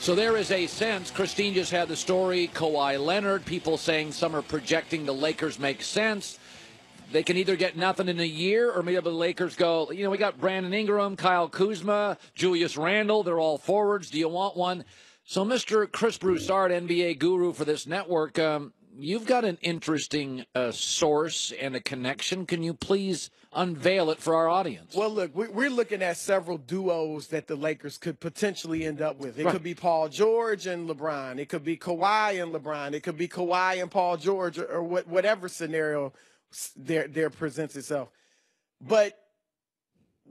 So there is a sense, Christine just had the story, Kawhi Leonard, people saying some are projecting the Lakers make sense. They can either get nothing in a year, or maybe the Lakers go, you know, we got Brandon Ingram, Kyle Kuzma, Julius Randle. They're all forwards. Do you want one? So, Mr. Chris Broussard, NBA guru for this network, you've got an interesting source and a connection. Can you please unveil it for our audience? Well, look, we're looking at several duos that the Lakers could potentially end up with. It could be Paul George and LeBron. It could be Kawhi and LeBron. It could be Kawhi and Paul George, or whatever scenario there presents itself. But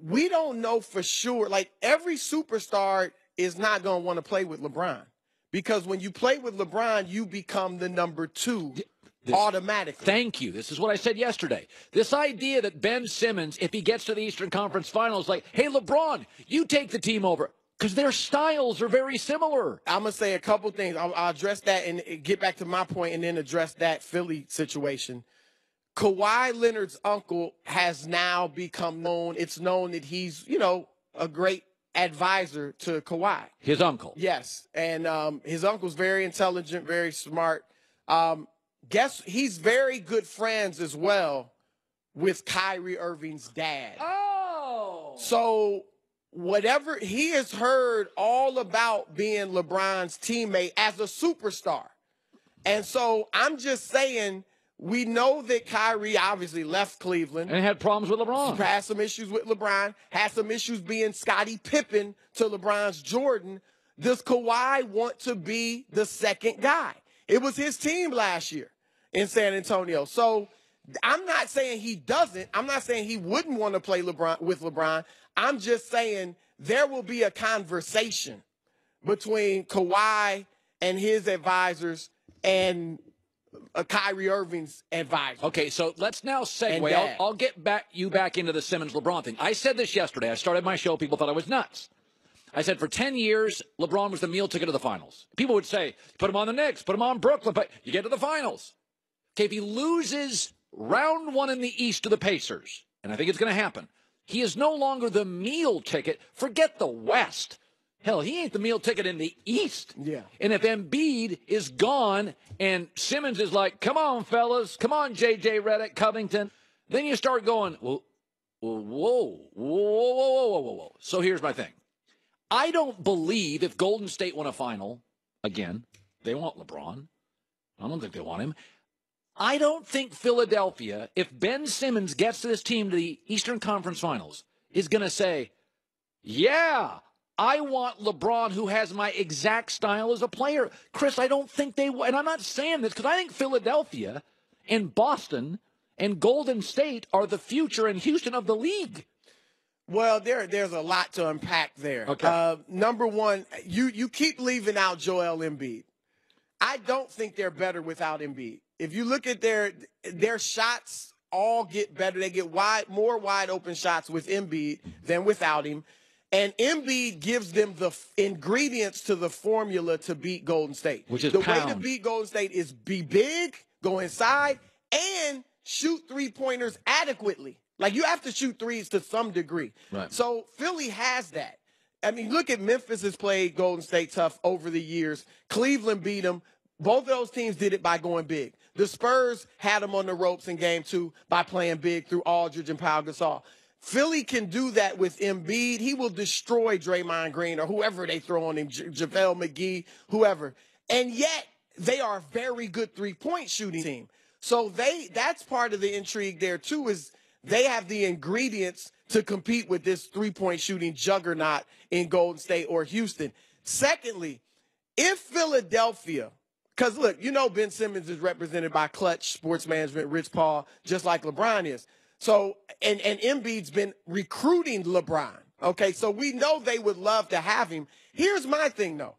we don't know for sure. Like, every superstar is not going to want to play with LeBron, because when you play with LeBron, you become the number two automatically. Thank you. This is what I said yesterday. This idea that Ben Simmons, if he gets to the Eastern Conference Finals, like, hey, LeBron, you take the team over, because their styles are very similar. I'm going to say a couple things. I'll address that and get back to my point, and then address that Philly situation. Kawhi Leonard's uncle has now become known. It's known that he's, you know, a great advisor to Kawhi. His uncle. Yes. And his uncle's very intelligent, very smart. Guess he's very good friends as well with Kyrie Irving's dad. Oh! So whatever, he has heard all about being LeBron's teammate as a superstar. And so I'm just saying, we know that Kyrie obviously left Cleveland. And had problems with LeBron. Had some issues with LeBron. Had some issues being Scottie Pippen to LeBron's Jordan. Does Kawhi want to be the second guy? It was his team last year in San Antonio. So I'm not saying he doesn't. I'm not saying he wouldn't want to play with LeBron. I'm just saying there will be a conversation between Kawhi and his advisors and Kyrie Irving's advisor. Okay, so let's now segue. I'll get you back into the Simmons-LeBron thing. I said this yesterday. I started my show. People thought I was nuts. I said for 10 years, LeBron was the meal ticket to the finals. People would say, put him on the Knicks, put him on Brooklyn, but you get to the finals. Okay, if he loses round one in the East to the Pacers, and I think it's going to happen, he is no longer the meal ticket. Forget the West. Hell, he ain't the meal ticket in the East. Yeah. And if Embiid is gone and Simmons is like, come on, fellas, come on, J.J. Redick, Covington, then you start going, whoa. So here's my thing. I don't believe if Golden State won a final, again, they want LeBron. I don't think they want him. I don't think Philadelphia, if Ben Simmons gets this team to the Eastern Conference Finals, is going to say, yeah, I want LeBron, who has my exact style as a player. Chris, I don't think they will. And I'm not saying this because I think Philadelphia and Boston and Golden State are the future and Houston of the league. Well, there's a lot to unpack there. Okay. Number one, you keep leaving out Joel Embiid. I don't think they're better without Embiid. If you look at their shots, all get better. They get more wide open shots with Embiid than without him. And Embiid gives them the ingredients to the formula to beat Golden State. Which is the pound. way to beat Golden State is be big, go inside, and shoot three-pointers adequately. Like, you have to shoot threes to some degree. Right. So Philly has that. I mean, look at Memphis has played Golden State tough over the years. Cleveland beat them. Both of those teams did it by going big. The Spurs had them on the ropes in Game 2 by playing big through Aldridge and Pau Gasol. Philly can do that with Embiid. He will destroy Draymond Green or whoever they throw on him, JaVale McGee, whoever. And yet, they are a very good three-point shooting team. So that's part of the intrigue there, too, is they have the ingredients to compete with this three-point shooting juggernaut in Golden State or Houston. Secondly, if Philadelphia, because, look, you know Ben Simmons is represented by Clutch Sports Management, Rich Paul, just like LeBron is. So, and Embiid's been recruiting LeBron. Okay, so we know they would love to have him. Here's my thing, though.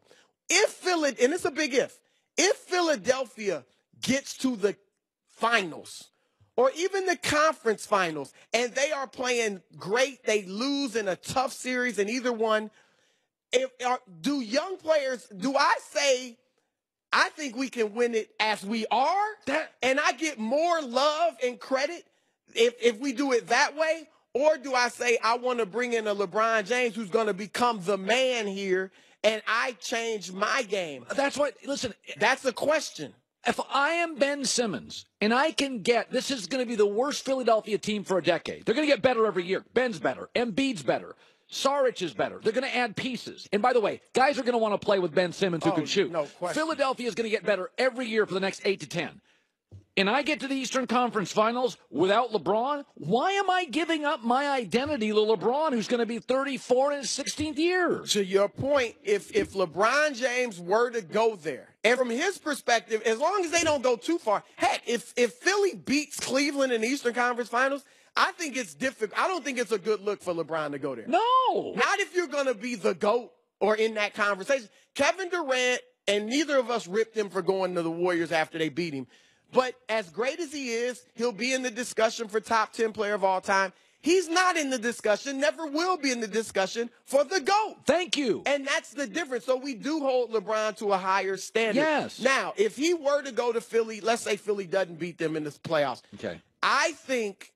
And it's a big if Philadelphia gets to the finals or even the conference finals and they are playing great, they lose in a tough series in either one, do young players, do I say, I think we can win it as we are, and I get more love and credit if we do it that way? Or do I say I want to bring in a LeBron James who's going to become the man here and I change my game. That's what, listen. That's a question. If I am Ben Simmons and I can get, this is going to be the worst Philadelphia team for a decade. They're going to get better every year. Ben's better. Embiid's better. Saric is better. They're going to add pieces. And by the way, guys are going to want to play with Ben Simmons who can shoot. No question. Philadelphia is going to get better every year for the next 8 to 10. And I get to the Eastern Conference Finals without LeBron, why am I giving up my identity to LeBron, who's going to be 34 in his 16th year? To your point, if LeBron James were to go there, and from his perspective, as long as they don't go too far, heck, if Philly beats Cleveland in the Eastern Conference Finals, I think it's difficult. I don't think it's a good look for LeBron to go there. No. Not if you're going to be the GOAT or in that conversation. Kevin Durant, and neither of us ripped him for going to the Warriors after they beat him. But as great as he is, he'll be in the discussion for top 10 player of all time. He's not in the discussion, never will be in the discussion for the GOAT. Thank you. And that's the difference. So we do hold LeBron to a higher standard. Yes. Now, if he were to go to Philly, let's say Philly doesn't beat them in the playoffs. Okay. I think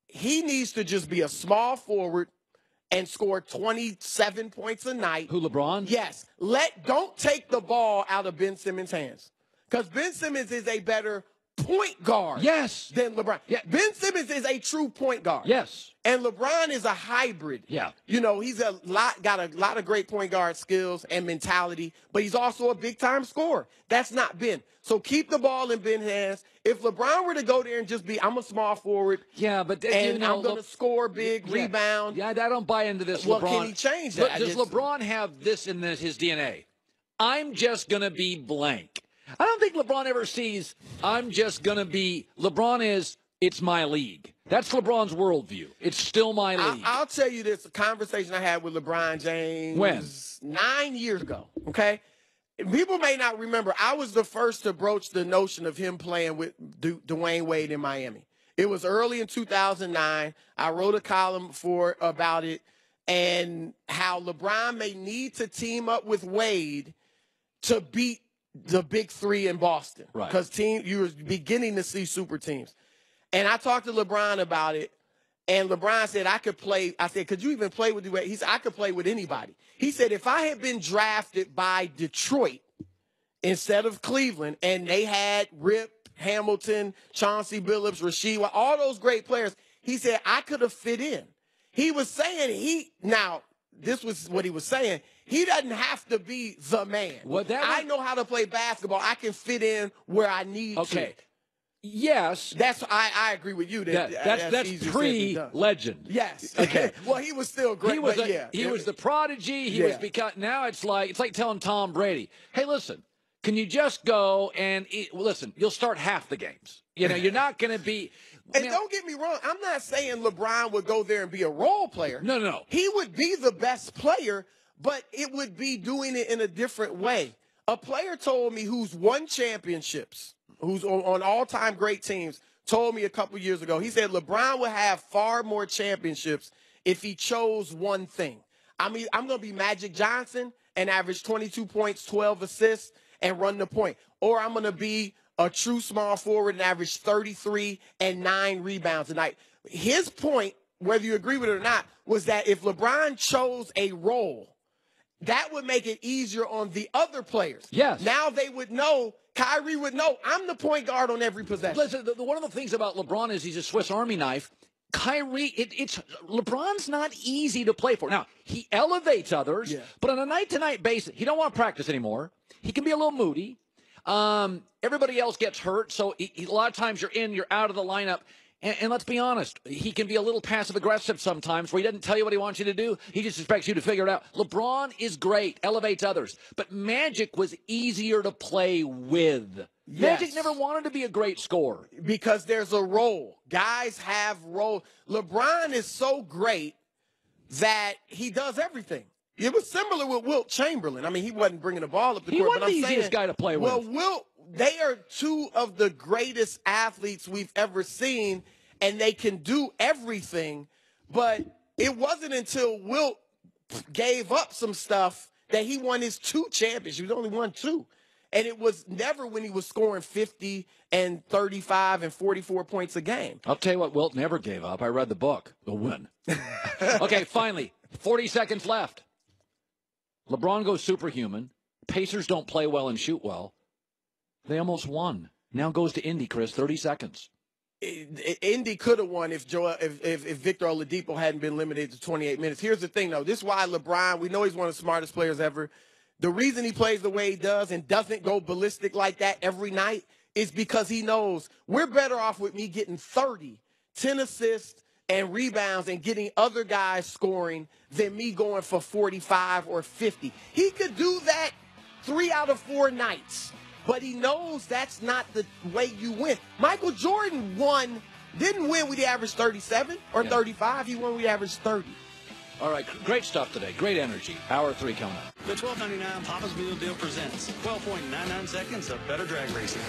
he needs to just be a small forward and score 27 points a night. Who, LeBron? Yes. Don't take the ball out of Ben Simmons' hands. Because Ben Simmons is a better point guard than LeBron. Yeah. Ben Simmons is a true point guard. Yes. And LeBron is a hybrid. Yeah. You know, he's got a lot of great point guard skills and mentality, but he's also a big-time scorer. That's not Ben. So keep the ball in Ben's hands. If LeBron were to go there and just be, I'm a small forward. Yeah, but and I'm going to score big, rebound. Yeah, I don't buy into this, well, LeBron. Can he change that? Does LeBron have this in his DNA? I'm just going to be blank. I don't think LeBron ever sees, I'm just going to be, LeBron is, it's my league. That's LeBron's worldview. It's still my league. I'll tell you this, a conversation I had with LeBron James. When? 9 years ago, okay? People may not remember, I was the first to broach the notion of him playing with Dwayne Wade in Miami. It was early in 2009. I wrote a column about it and how LeBron may need to team up with Wade to beat the big three in Boston. Right. Because you were beginning to see super teams. And I talked to LeBron about it, and LeBron said, I could play. I said, could you even play with Dwayne? He said, I could play with anybody. He said, if I had been drafted by Detroit instead of Cleveland, and they had Rip, Hamilton, Chauncey Billups, Rasheed, all those great players, he said, I could have fit in. He was saying now, this was what he was saying. He doesn't have to be the man. I know how to play basketball. I can fit in where I need to. Okay. Yes. I agree with you. That's pre-legend. Yes. Okay. Well, he was still great. He was the prodigy. He was now it's like telling Tom Brady, hey, listen, can you just go and listen, you'll start half the games. You know, you're not going to be. And don't get me wrong, I'm not saying LeBron would go there and be a role player. No. He would be the best player, but it would be doing it in a different way. A player told me who's won championships, who's on all-time great teams, told me a couple years ago, he said LeBron would have far more championships if he chose one thing. I mean, I'm going to be Magic Johnson and average 22 points, 12 assists, and run the point. Or I'm going to be a true small forward and average 33 and 9 rebounds a night. His point, whether you agree with it or not, was that if LeBron chose a role, that would make it easier on the other players. Yes. Now they would know, Kyrie would know, I'm the point guard on every possession. Listen, one of the things about LeBron is he's a Swiss Army knife. Kyrie, LeBron's not easy to play for. Now, he elevates others, but on a night-to-night basis, he don't want to practice anymore. He can be a little moody. Everybody else gets hurt, so a lot of times you're out of the lineup. And let's be honest, he can be a little passive-aggressive sometimes where he doesn't tell you what he wants you to do. He just expects you to figure it out. LeBron is great, elevates others. But Magic was easier to play with. Yes. Magic never wanted to be a great scorer. Because there's a role. Guys have roles. LeBron is so great that he does everything. It was similar with Wilt Chamberlain. I mean, he wasn't bringing the ball up the court. He wasn't the easiest guy to play with. Well, Wilt, they are two of the greatest athletes we've ever seen, and they can do everything. But it wasn't until Wilt gave up some stuff that he won his 2 championships. He only won 2. And it was never when he was scoring 50 and 35 and 44 points a game. I'll tell you what Wilt never gave up. I read the book. The win. Okay, finally, 40 seconds left. LeBron goes superhuman. Pacers don't play well and shoot well. They almost won. Now goes to Indy, Chris, 30 seconds. Indy could have won if Victor Oladipo hadn't been limited to 28 minutes. Here's the thing, though. This is why LeBron, we know he's one of the smartest players ever. The reason he plays the way he does and doesn't go ballistic like that every night is because he knows we're better off with me getting 30, 10 assists, and rebounds and getting other guys scoring than me going for 45 or 50. He could do that 3 out of 4 nights, but he knows that's not the way you win. Michael Jordan didn't win when he averaged 37 or 35. He won when he averaged 30. All right, great stuff today. Great energy. Hour 3 coming up. The $12.99 Papa's Meal Deal presents 12.99 seconds of better drag racing.